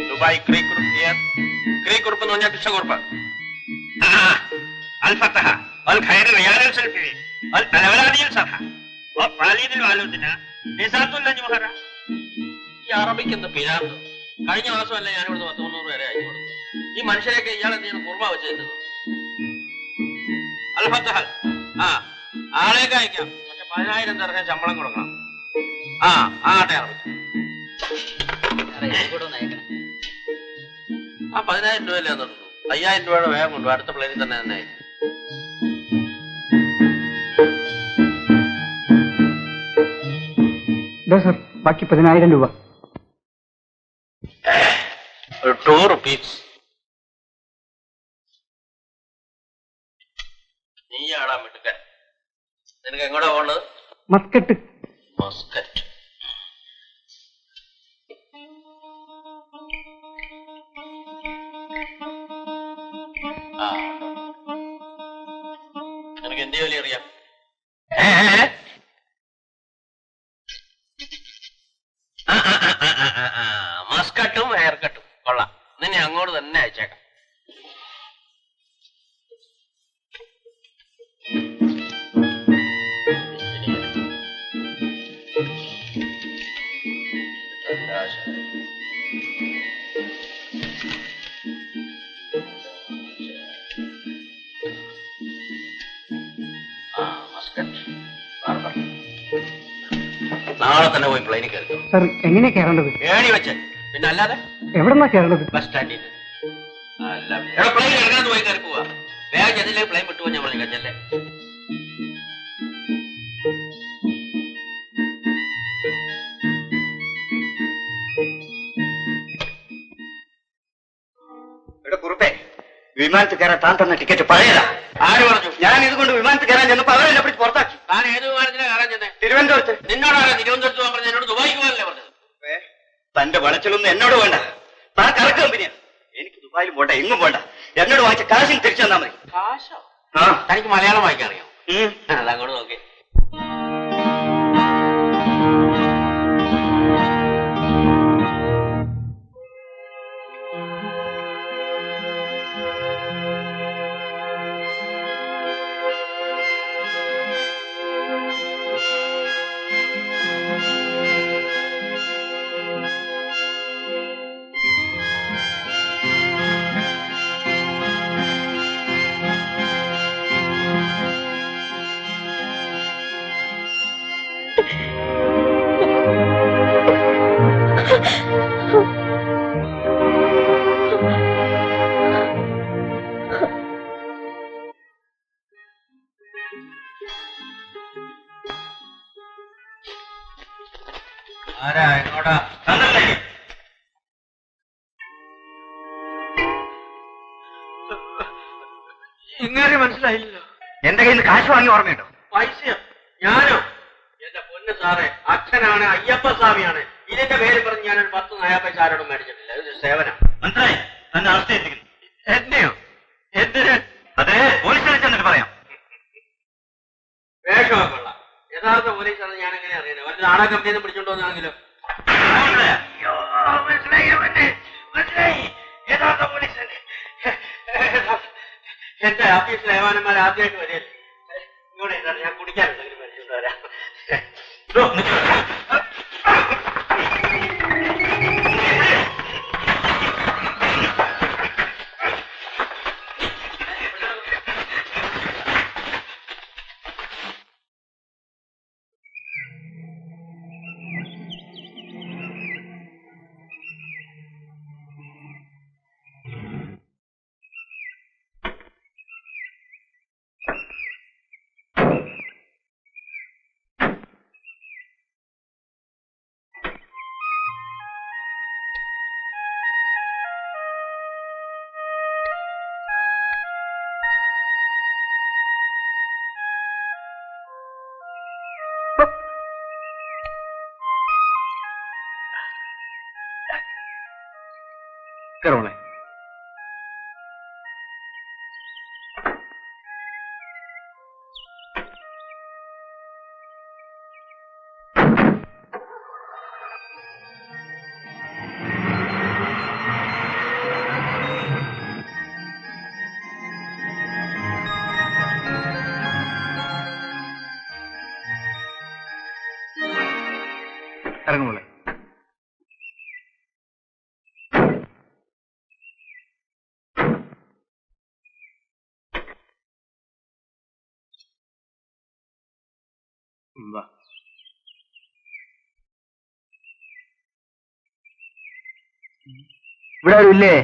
Dubai creek കുറിപ്പ് എന്ന് പറഞ്ഞാൽ പിച്ചക്കുറിപ്പ്. അൽ ഫത്തഹ അൽ ഖൈർ റിയാൽ സൽഫി അൽ അലവലാദിൽ സഹ വാലിദിൽ വാലുദിന നിസാത്തുൽ ജുഹറ. ഈ അറബിക്ക് എന്ത് പിരാന്ത്. കഴിഞ്ഞ മാസമല്ല ഞാൻ ഇവിടുന്ന് 100 വരെ അയച്ചു കൊടുത്തു. ഈ മനുഷ്യരെയൊക്കെ ഇയാളെ ഞാൻ കുർബ വെച്ച് തരുന്നു. അൽ ഫത്തഹ ആളേക്ക് അയക്കാം, പക്ഷെ 10,000 തരക്കാൻ ശമ്പളം കൊടുക്കണം. ആട്ടെ അറബിക്ക് 10,000 രൂപയല്ലേ തന്നുള്ളൂ. 5,000 രൂപയുടെ വേഗം കൊണ്ടു. അടുത്ത പ്ലെയിനിൽ തന്നെ അയക്കും. സർ, ബാക്കി 10,000 രൂപ. 2 rupees. നീയാടാ മിടുക്കൻ. നിനക്ക് എങ്ങോട്ടാ പോകേണ്ടത്? മസ്കറ്റ്. മസ്കറ്റ്. നിനക്ക് എന്ത് ജോലി അറിയാം? മസ്കട്ടും ഹെയർ കട്ടും കൊള്ളാം. നിന്നെ അങ്ങോട്ട് തന്നെ അയച്ചേക്കാം. നാളെ തന്നെ പോയി പ്ലെയിനിൽ കയറി. സർ, എങ്ങനെയാ കയറേണ്ടത്? ഏണി വെച്ച്. പിന്നെ അല്ലാതെ എവിടെന്നാ കയറേണ്ടത്? ബസ് സ്റ്റാൻഡിൽ. അല്ല, പ്ലെയിൻ എടുക്കാന്ന് പോയി കയറി പോവാ. വേഗം ചെന്നില്ലേ പ്ലെയിൻ വിട്ടുപോ. ഞാൻ പറഞ്ഞു കച്ചല്ലേ. കുറുപ്പേ, വിമാനത്തിൽ കയറാൻ താൻ തന്ന ടിക്കറ്റ് പഴയതാ. ആര് പറഞ്ഞു? ഞാൻ ഇതുകൊണ്ട് വിമാനത്തിൽ കയറാൻ ചെന്നപ്പോ അവരെന്നെ പിടിച്ച് പുറത്താക്കി. താൻ ഏത് വിമാനത്തിനാ കയറാൻ ചെന്നേ? തിരുവനന്തപുരത്ത്. നിന്നോടാണ് തിരുവനന്തപുരത്ത് പോകാൻ പറഞ്ഞത്? എന്നോട് ദുബായിക്ക് പോകാനല്ലേ പറഞ്ഞത്? തന്റെ വളച്ചിലൊന്നും എന്നോട് വേണ്ട. താൻ കറക്ക് കമ്പനിയാ. എനിക്ക് ദുബായിലും പോണ്ട, എങ്ങും പോണ്ട. എന്നോട് വാങ്ങിച്ച കാശിന് തിരിച്ചു തന്നാ മതി. കാശോ? തനിക്ക് മലയാളം വായിക്കാൻ അറിയാം? അതങ്ങോട്ട് നോക്കി. ആരാ എങ്ങോട്ടാ? ഇങ്ങനെ മനസ്സിലായില്ലല്ലോ. എന്റെ കയ്യിൽ നിന്ന് കാശ് വാങ്ങി ഓർമ്മയുണ്ടോ? പൈസയോ? ഞാനോ? എന്റെ പൊന്ന് സാറേ, അച്ഛനാണ്, അയ്യപ്പസ്വാമിയാണ്. ഇതിന്റെ പേര് പറഞ്ഞ് ഞാനൊരു 10 നയാ പൈസ ആരോടും മേടിച്ചിട്ടില്ല. ഇത് സേവനം. മനസ്സിലായി? തന്നെ അവസ്ഥ എത്തിക്കുന്നു. എന്നെയോ? എന്തിന്? അതെ, പോലീസിനെ ചെന്നിട്ട് പറയാം. വേഷമൊക്കെ കൊള്ളാം. യഥാർത്ഥ പോലീസാണ് ഞാൻ എങ്ങനെ അറിയുന്നത്? വല്ല നാടക കമ്പനിയിൽ നിന്ന് പിടിച്ചോണ്ട് വന്നാണെങ്കിലോ? യഥാർത്ഥ പോലീസ് എന്റെ ഓഫീസിലെ ഏവാനന്മാർ ആദ്യമായിട്ട് വരികയല്ലേ. ഇങ്ങോട്ട് എന്താണ്, ഞാൻ കുടിക്കാനുണ്ടെങ്കിലും മേടിച്ചോണ്ട് വരാം. കയറോളെ. ഇവിടെ ആരും ഇല്ലേ?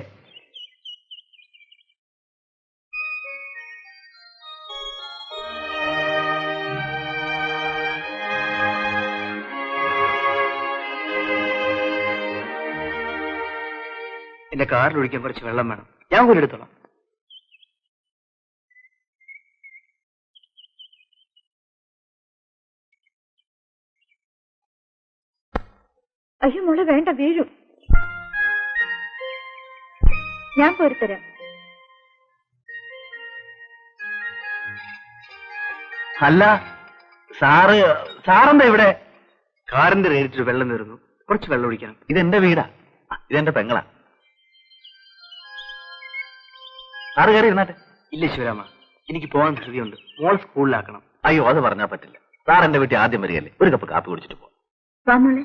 എന്റെ കാറിൽ ഒഴിക്കാൻ കുറച്ച് വെള്ളം വേണം. ഞാൻ പോലും എടുത്തോളാം. അയ്യോ മോളെ വേണ്ട, വീഴും. ഞാൻ പോരുത്തരാം. അല്ല സാറെന്താ ഇവിടെ? കാറിന്റെ റേറ്റിൽ വെള്ളം തീർന്നു, കുറച്ച് വെള്ളം ഒഴിക്കണം. ഇതെന്റെ വീടാ, ഇതെന്റെ പെങ്ങളാ. സാറ് കയറി ഇരുന്നാട്ടെ. ഇല്ല ശിവരാമ, എനിക്ക് പോകാൻ ധൃതിയുണ്ട്. മോൾ സ്കൂളിലാക്കണം. അയ്യോ, അത് പറഞ്ഞാൽ പറ്റില്ല. സാർ എന്റെ വീട്ടിൽ ആദ്യം വരികയല്ലേ, ഒരു കപ്പ് കാപ്പി കുടിച്ചിട്ട് പോവാം. വാ മോളെ.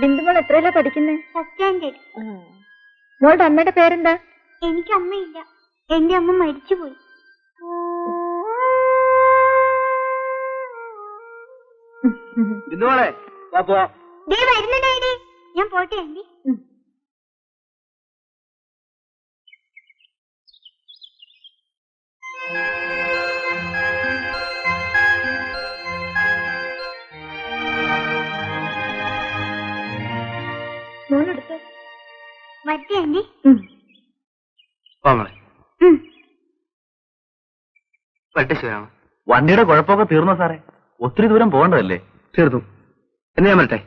ബിന്ദുമോൾ എത്രയല്ല പഠിക്കുന്നേ? First standard. മോളുടെ അമ്മയുടെ പേരെന്താ? എനിക്ക് അമ്മയില്ല, എന്റെ അമ്മ മരിച്ചുപോയി. ബിന്ദുമോളെ ദേ വരുന്നു ഡാഡി. ഞാൻ പോട്ടെ ആന്റി. മോളെടുത്തോ. വരട്ടെ ആന്റി. വരട്ടെ ശിവരാമ. വണ്ടിയുടെ കുഴപ്പമൊക്കെ തീർന്നോ സാറേ? ഒത്തിരി ദൂരം പോകേണ്ടതല്ലേ? തീർന്നു. എന്ന് ഞാൻ വരട്ടെ.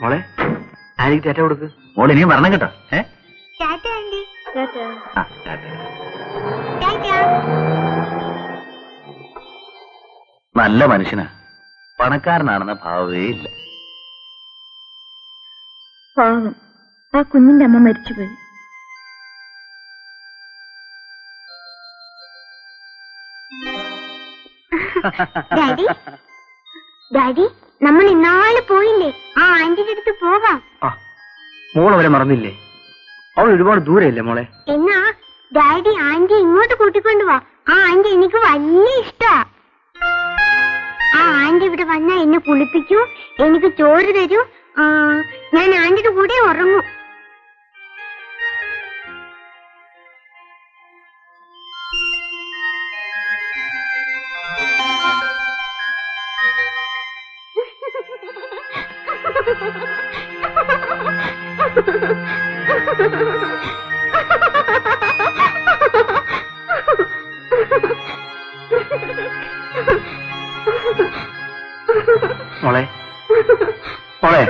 മോളെ ആനിക്ക് ടാറ്റ കൊടുക്ക്. മോളെ ഇനിയും വരണം കേട്ടോ. ടാറ്റ ആന്റി. നല്ല മനുഷ്യനാ, പണക്കാരനാണെന്ന ഭാവമേ ഇല്ല. പാവം, ആ കുഞ്ഞിന്റെ അമ്മ മരിച്ചുപോയി. ഡാഡി, ഡാഡി, നമ്മൾ ഇന്നാള് പോയില്ലേ, ആ ആന്റിയുടെ അടുത്ത് പോകാം. മോൾ അവരെ മറന്നില്ലേ? അവൾ ഒരുപാട് ദൂരെയല്ലേ മോളെ? എന്നാ ഡാഡി ആന്റി ഇങ്ങോട്ട് കൂട്ടിക്കൊണ്ടുപോവാ. ആ ആന്റി എനിക്ക് വലിയ ഇഷ്ടാ. ആ ആന്റി ഇവിടെ വന്നാ എന്നെ കുളിപ്പിക്കൂ, എനിക്ക് ചോറ് തരൂ. ഞാൻ ആന്റിയുടെ കൂടെ ഉറങ്ങും. മോളെ മോളെ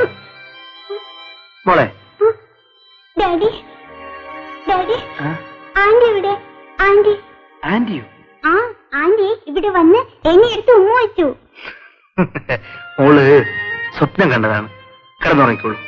മോളെ. ഡാഡി, ഡാഡി, ആന്റി ഇവിടെ. ആന്റി. ആന്റിയോ? ആ ആന്റി ഇവിടെ വന്ന് എന്നെ എടുത്ത് ഉമ്മ വെച്ചു. മോള് സ്വപ്നം കണ്ടതാണ്. കിടന്നുറങ്ങിക്കോളൂ.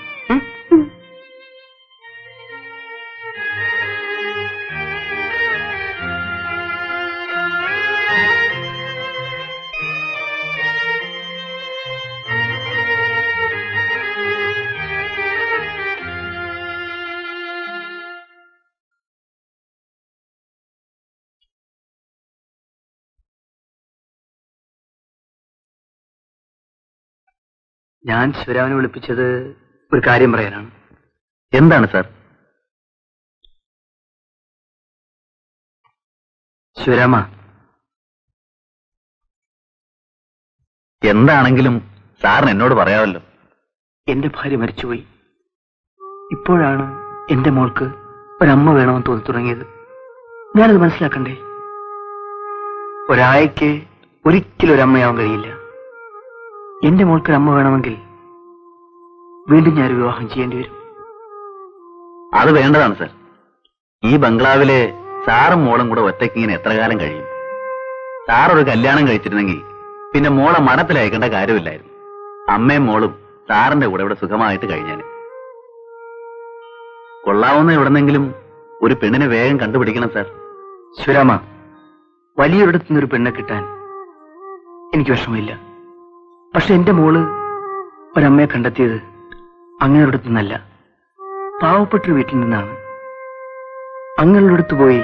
ഞാൻ ശിവരാമനെ വിളിപ്പിച്ചത് ഒരു കാര്യം പറയാനാണ്. എന്താണ് സാർ? ശിവരാമ, എന്താണെങ്കിലും സാറിന് എന്നോട് പറയാമല്ലോ. എന്റെ ഭാര്യ മരിച്ചുപോയി. ഇപ്പോഴാണ് എന്റെ മോൾക്ക് ഒരമ്മ വേണമെന്ന് തോന്നി തുടങ്ങിയത്. ഞാനത് മനസ്സിലാക്കണ്ടേ? ഒരായക്ക് ഒരിക്കലും ഒരമ്മയാവാൻ കഴിയില്ല. എന്റെ മോൾക്ക് അമ്മ വേണമെങ്കിൽ വീണ്ടും ഞാൻ വിവാഹം ചെയ്യേണ്ടി വരും. അത് വേണ്ടതാണ് സാർ. ഈ ബംഗ്ലാവിലെ സാറും മോളും കൂടെ ഒറ്റയ്ക്ക് ഇങ്ങനെ എത്ര കാലം കഴിയും? സാർ ഒരു കല്യാണം കഴിച്ചിരുന്നെങ്കിൽ പിന്നെ മോളെ മഠത്തിലയക്കേണ്ട കാര്യമില്ലായിരുന്നു. അമ്മയും മോളും സാറിന്റെ കൂടെ ഇവിടെ സുഖമായിട്ട് കഴിഞ്ഞാന്. കൊള്ളാവുന്ന എവിടെന്നെങ്കിലും ഒരു പെണ്ണിനെ വേഗം കണ്ടുപിടിക്കണം സാർ. ശിവരാമ, വലിയൊരിടത്തു നിന്നൊരു പെണ്ണെ കിട്ടാൻ എനിക്ക് വിഷമമില്ല. പക്ഷെ എന്റെ മോള് ഒരമ്മയെ കണ്ടെത്തിയത് അങ്ങനെ ഒരിടത്തു നിന്നല്ല, പാവപ്പെട്ടൊരു വീട്ടിൽ നിന്നാണ്. അങ്ങനെയുള്ള അടുത്ത് പോയി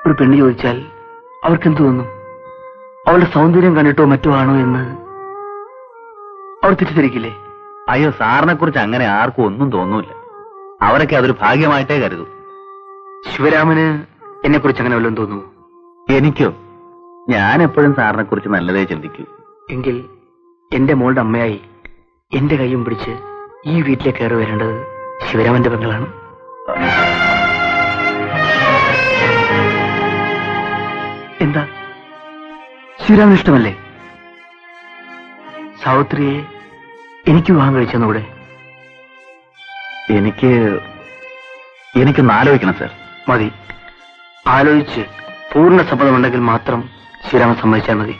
ഒരു പെണ്ണ് ചോദിച്ചാൽ അവർക്കെന്ത് തോന്നും? അവളുടെ സൗന്ദര്യം കണ്ടിട്ടോ മറ്റോ ആണോ എന്ന് അവർ തെറ്റിദ്ധരിക്കില്ലേ? അയ്യോ, സാറിനെ കുറിച്ച് അങ്ങനെ ആർക്കും ഒന്നും തോന്നൂല. അവരൊക്കെ അതൊരു ഭാഗ്യമായിട്ടേ കരുതൂ. ശിവരാമന് എന്നെ കുറിച്ച് അങ്ങനെ വല്ലതും തോന്നുമോ? എനിക്കോ? ഞാൻ എപ്പോഴും സാറിനെ കുറിച്ച് നല്ലതേ ചിന്തിക്കൂ. എങ്കിൽ എന്റെ മോളുടെ അമ്മയായി എന്റെ കൈയും പിടിച്ച് ഈ വീട്ടിലേക്ക് കയറി വരേണ്ടത് ശിവരാമന്റെ പെങ്ങളാണ്. എന്താ, ശിവരാമന് ഇഷ്ടമല്ലേ? സാവിത്രിയെ എനിക്ക് വിവാഹം കഴിച്ചെന്നൂടെ? എനിക്കൊന്ന് ആലോചിക്കണം സാർ. മതി, ആലോചിച്ച് പൂർണ്ണ സമ്മതമുണ്ടെങ്കിൽ മാത്രം ശിവരാമൻ സമ്മതിച്ചാൽ മതി.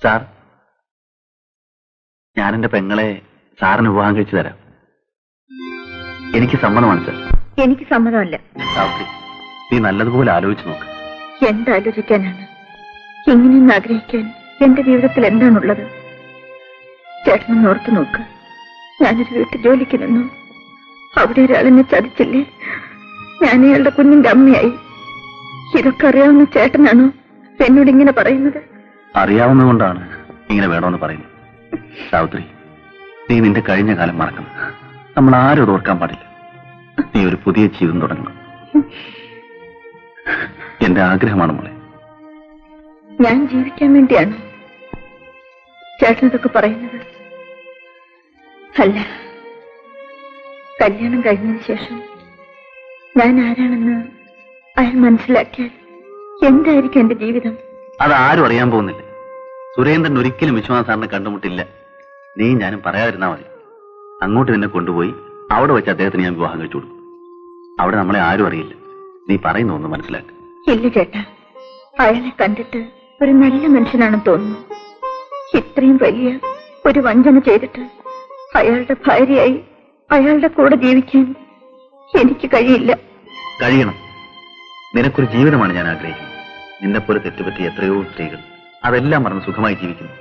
സാർ, ഞാൻ എന്റെ പെങ്ങളെ സാറിന് വിവാഹം കഴിച്ചു തരാം. എനിക്ക് സമ്മതമാണ് സാർ. എനിക്ക് സമ്മതമല്ല. സാവിത്രി, നീ നല്ലതുപോലെ ആലോചിച്ച് നോക്ക്. എന്താലോചിക്കാനാണ്? ഇങ്ങനെയൊന്ന് ആഗ്രഹിക്കാൻ എന്റെ ജീവിതത്തിൽ എന്താണുള്ളത്? ചേട്ടനൊന്ന് ഓർത്തു നോക്ക്. ഞാനൊരു വീട്ടിൽ ജോലിക്ക് നിന്നു. അവിടെ ഒരാളെന്നെ ചതിച്ചില്ലേ? ഞാൻ അയാളുടെ കുഞ്ഞിന്റെ അമ്മയായി. ഇതൊക്കെ അറിയാവുന്ന ചേട്ടനാണോ എന്നോട് ഇങ്ങനെ പറയുന്നത്? അറിയാവുന്നതുകൊണ്ടാണ് ഇങ്ങനെ വേണമെന്ന് പറയുന്നത്. സാവിത്രി, നീ നിന്റെ കഴിഞ്ഞ കാലം മറക്കണം. നമ്മൾ ആരോട് ഓർക്കാൻ പാടില്ല. നീ ഒരു പുതിയ ജീവിതം തുടങ്ങണം. എന്റെ ആഗ്രഹമാണ് മോളെ. ഞാൻ ജീവിക്കാൻ വേണ്ടിയാണ് ചേട്ടൻ ഇതൊക്കെ പറയുന്നത്? അല്ല, കല്യാണം കഴിഞ്ഞതിന് ശേഷം ഞാൻ ആരാണെന്ന് അയാൾ മനസ്സിലാക്കിയാൽ എന്തായിരിക്കും എന്റെ ജീവിതം? അതാരും അറിയാൻ പോകുന്നില്ല. സുരേന്ദ്രൻ ഒരിക്കലും വിശ്വനാഥ് സാറിനെ കണ്ടുമുട്ടില്ല. നീ ഞാനും പറയാതിരുന്നാ മതി. അങ്ങോട്ട് നിന്നെ കൊണ്ടുപോയി അവിടെ വെച്ച് അദ്ദേഹത്തിന് ഞാൻ വിവാഹം കഴിച്ചു കൊടുക്കും. അവിടെ നമ്മളെ ആരും അറിയില്ല. നീ പറയുന്ന ഒന്ന് മനസ്സിലാക്കുക. ഇല്ല ചേട്ടാ, അയാളെ കണ്ടിട്ട് ഒരു നല്ല മനുഷ്യനാണെന്ന് തോന്നുന്നു. ഇത്രയും വലിയ ഒരു വഞ്ചന ചെയ്തിട്ട് അയാളുടെ ഭാര്യയായി അയാളുടെ കൂടെ ജീവിക്കാൻ എനിക്ക് കഴിയില്ല. കഴിയണം. നിനക്കൊരു ജീവിതമാണ് ഞാൻ ആഗ്രഹിക്കുന്നത്. നിന്നെപ്പോലെ തെറ്റുപറ്റി എത്രയോ സ്ത്രീകൾ അതെല്ലാം മറന്ന് സുഖമായി ജീവിക്കുന്നു.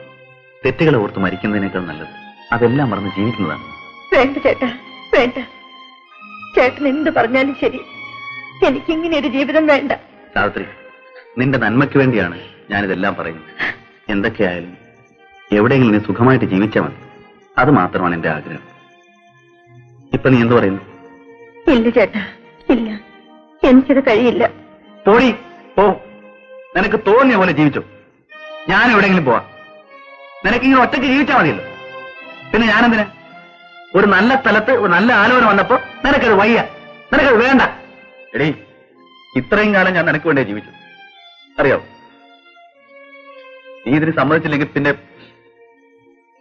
തെറ്റുകളെ ഓർത്ത് മരിക്കുന്നതിനേക്കാൾ നല്ലത് അതെല്ലാം മറന്ന് ജീവിക്കുന്നതാണ്. വേണ്ട ചേട്ടാ, വേണ്ട. ചേട്ടൻ എന്ത് പറഞ്ഞാലും ശരി, എനിക്കിങ്ങനെ ഒരു ജീവിതം വേണ്ട. സാവിത്രി, നിന്റെ നന്മയ്ക്ക് വേണ്ടിയാണ് ഞാനിതെല്ലാം പറയുന്നത്. എന്തൊക്കെയായാലും എവിടെയെങ്കിലും നീ സുഖമായിട്ട് ജീവിച്ചാൽ മതി. അത് മാത്രമാണ് എന്റെ ആഗ്രഹം. ഇപ്പൊ നീ എന്ത് പറയുന്നു? ഇല്ല ചേട്ടാ, ഇല്ല, എനിക്കത് കഴിയില്ല. പോടി, പോ. നിനക്ക് തോന്നിയ പോലെ ജീവിച്ചോ. ഞാൻ എവിടെയെങ്കിലും പോവാ. നിനക്കിങ്ങനെ ഒറ്റയ്ക്ക് ജീവിച്ചാൽ മതിയല്ലോ. പിന്നെ ഞാനെന്തിനാ? ഒരു നല്ല സ്ഥലത്ത് ഒരു നല്ല ആലോചന വന്നപ്പോ നിനക്കത് വയ്യ, നിനക്കത് വേണ്ട. എടീ, ഇത്രയും കാലം ഞാൻ നിനക്ക് വേണ്ടിയാ ജീവിച്ചു, അറിയാവോ? നീ ഇതിന് സമ്മതിച്ചില്ലെങ്കിൽ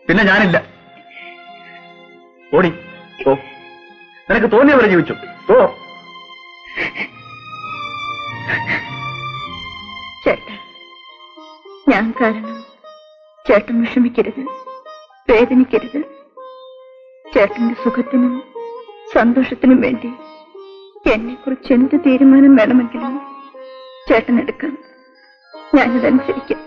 പിന്നെ ഞാനില്ല. ഓടി, പോ. നിനക്ക് തോന്നിയ പോലെ ജീവിച്ചു, പോ. ചേട്ടാ, ഞാൻ കാരണം ചേട്ടൻ വിഷമിക്കരുത്, വേദനിക്കരുത്. ചേട്ടന്റെ സുഖത്തിനും സന്തോഷത്തിനും വേണ്ടി എന്നെക്കുറിച്ച് എന്ത് തീരുമാനം വേണമെങ്കിലും ചേട്ടൻ എടുക്കാം. ഞാനതനുസരിക്കാം.